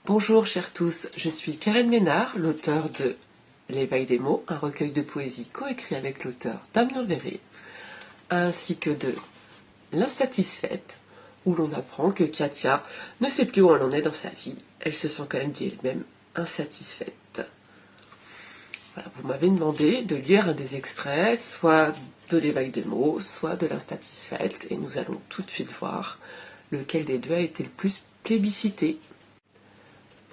Bonjour chers tous, je suis Karen Ménard, l'auteur de L'éveil des mots, un recueil de poésie coécrit avec l'auteur Damien Verré, ainsi que de L'insatisfaite, où l'on apprend que Katia ne sait plus où elle en est dans sa vie. Elle se sent quand même dit elle-même insatisfaite. Voilà, vous m'avez demandé de lire un des extraits, soit de L'éveil des mots, soit de L'insatisfaite, et nous allons tout de suite voir lequel des deux a été le plus plébiscité.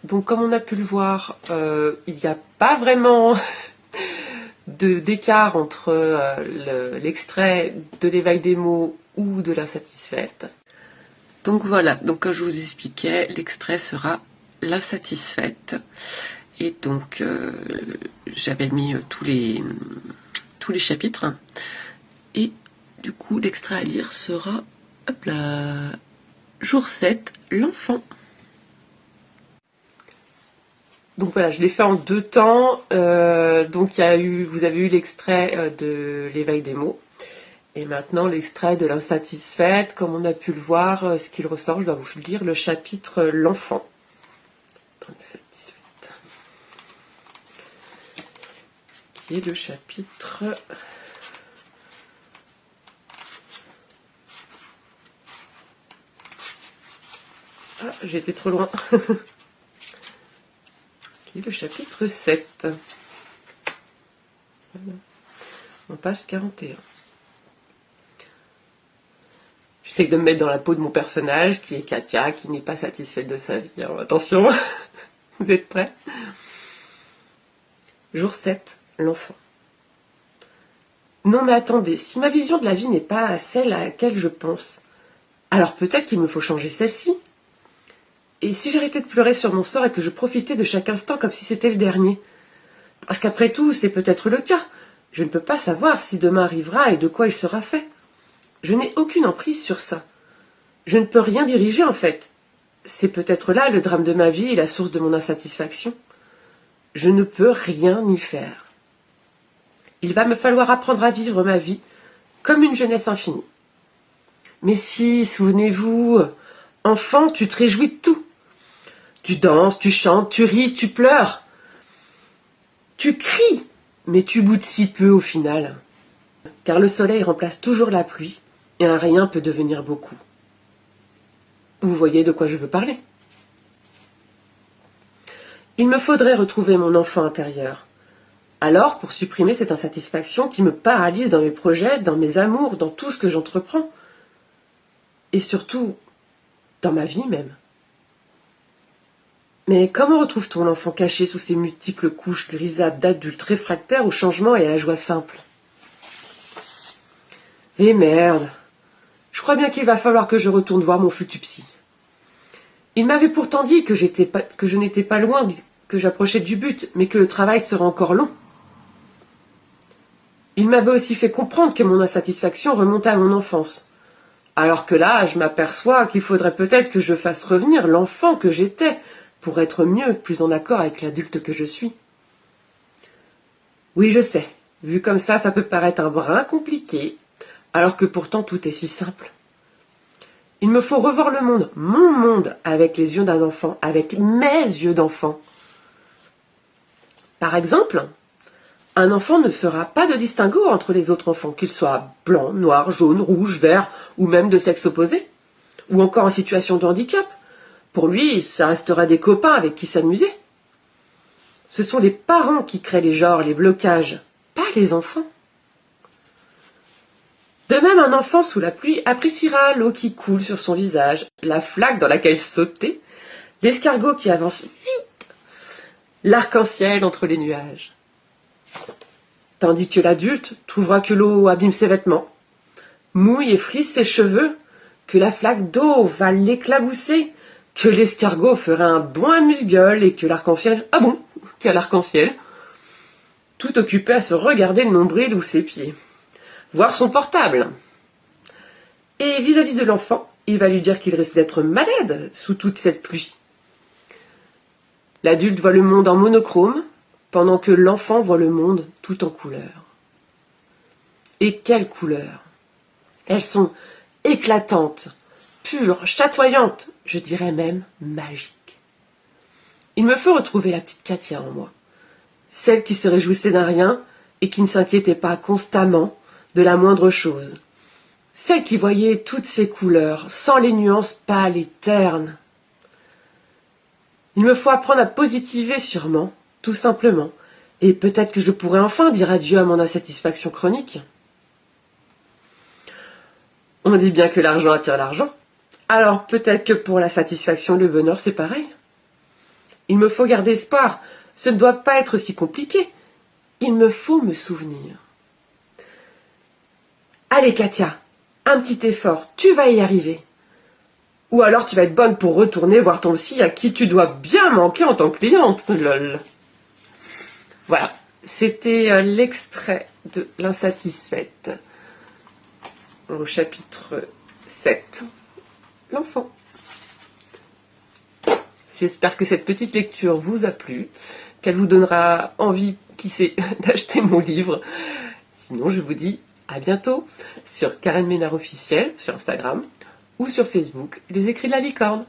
Donc comme on a pu le voir, il n'y a pas vraiment d'écart entre l'extrait de L'éveil des mots ou de L'insatisfaite. Donc voilà, donc comme je vous expliquais, l'extrait sera L'insatisfaite. Et donc j'avais mis tous les chapitres. Et du coup l'extrait à lire sera, hop là, jour 7, l'enfant. Donc voilà, je l'ai fait en deux temps. Donc vous avez eu l'extrait de L'éveil des mots. Et maintenant l'extrait de L'insatisfaite. Comme on a pu le voir, ce qu'il ressort, je dois vous lire le chapitre L'enfant. Qui est le chapitre... Ah, j'ai été trop loin. Qui est le chapitre 7. Voilà. En page 41. J'essaie de me mettre dans la peau de mon personnage, qui est Katia, qui n'est pas satisfaite de sa vie. Alors attention, vous êtes prêts? Jour 7, l'enfant. Non mais attendez, si ma vision de la vie n'est pas celle à laquelle je pense, alors peut-être qu'il me faut changer celle-ci. Et si j'arrêtais de pleurer sur mon sort et que je profitais de chaque instant comme si c'était le dernier? Parce qu'après tout, c'est peut-être le cas. Je ne peux pas savoir si demain arrivera et de quoi il sera fait. Je n'ai aucune emprise sur ça. Je ne peux rien diriger en fait. C'est peut-être là le drame de ma vie et la source de mon insatisfaction. Je ne peux rien y faire. Il va me falloir apprendre à vivre ma vie comme une jeunesse infinie. Mais si, souvenez-vous, enfant, tu te réjouis de tout. Tu danses, tu chantes, tu ris, tu pleures. Tu cries, mais tu boudes si peu au final. Car le soleil remplace toujours la pluie et un rien peut devenir beaucoup. Vous voyez de quoi je veux parler? Il me faudrait retrouver mon enfant intérieur. Alors, pour supprimer cette insatisfaction qui me paralyse dans mes projets, dans mes amours, dans tout ce que j'entreprends, et surtout, dans ma vie même. Mais comment retrouve-t-on l'enfant caché sous ces multiples couches grisâtres d'adultes réfractaires au changement et à la joie simple? Eh merde! Je crois bien qu'il va falloir que je retourne voir mon futur psy. Il m'avait pourtant dit que je n'étais pas loin, que j'approchais du but, mais que le travail serait encore long. Il m'avait aussi fait comprendre que mon insatisfaction remontait à mon enfance. Alors que là, je m'aperçois qu'il faudrait peut-être que je fasse revenir l'enfant que j'étais pour être mieux, plus en accord avec l'adulte que je suis. Oui, je sais, vu comme ça peut paraître un brin compliqué, alors que pourtant tout est si simple. Il me faut revoir le monde, mon monde, avec les yeux d'un enfant, avec mes yeux d'enfant. Par exemple, un enfant ne fera pas de distinguo entre les autres enfants, qu'ils soient blancs, noirs, jaunes, rouges, verts, ou même de sexe opposé, ou encore en situation de handicap. Pour lui, ça restera des copains avec qui s'amuser. Ce sont les parents qui créent les genres, les blocages, pas les enfants. De même, un enfant sous la pluie appréciera l'eau qui coule sur son visage, la flaque dans laquelle sauter, l'escargot qui avance vite, l'arc-en-ciel entre les nuages. Tandis que l'adulte trouvera que l'eau abîme ses vêtements, mouille et frise ses cheveux, que la flaque d'eau va l'éclabousser, que l'escargot fera un bond amuse-gueule et que l'arc-en-ciel, ah bon, qu'à l'arc-en-ciel, tout occupé à se regarder le nombril ou ses pieds, voir son portable. Et vis-à-vis de l'enfant, il va lui dire qu'il risque d'être malade sous toute cette pluie. L'adulte voit le monde en monochrome, pendant que l'enfant voit le monde tout en couleurs. Et quelles couleurs! Elles sont éclatantes, pures, chatoyantes, je dirais même magiques. Il me faut retrouver la petite Katia en moi. Celle qui se réjouissait d'un rien et qui ne s'inquiétait pas constamment de la moindre chose. Celle qui voyait toutes ses couleurs, sans les nuances pâles et ternes. Il me faut apprendre à positiver sûrement, tout simplement, et peut-être que je pourrais enfin dire adieu à mon insatisfaction chronique. On dit bien que l'argent attire l'argent, alors peut-être que pour la satisfaction et le bonheur c'est pareil. Il me faut garder espoir, ce ne doit pas être si compliqué, il me faut me souvenir. Allez Katia, un petit effort, tu vas y arriver. Ou alors tu vas être bonne pour retourner voir ton psy à qui tu dois bien manquer en tant que cliente, lol. Voilà, c'était l'extrait de L'insatisfaite au chapitre 7, l'enfant. J'espère que cette petite lecture vous a plu, qu'elle vous donnera envie, qui sait, d'acheter mon livre. Sinon, je vous dis à bientôt sur Karen Ménard officiel sur Instagram ou sur Facebook, Les Écrits de la Licorne.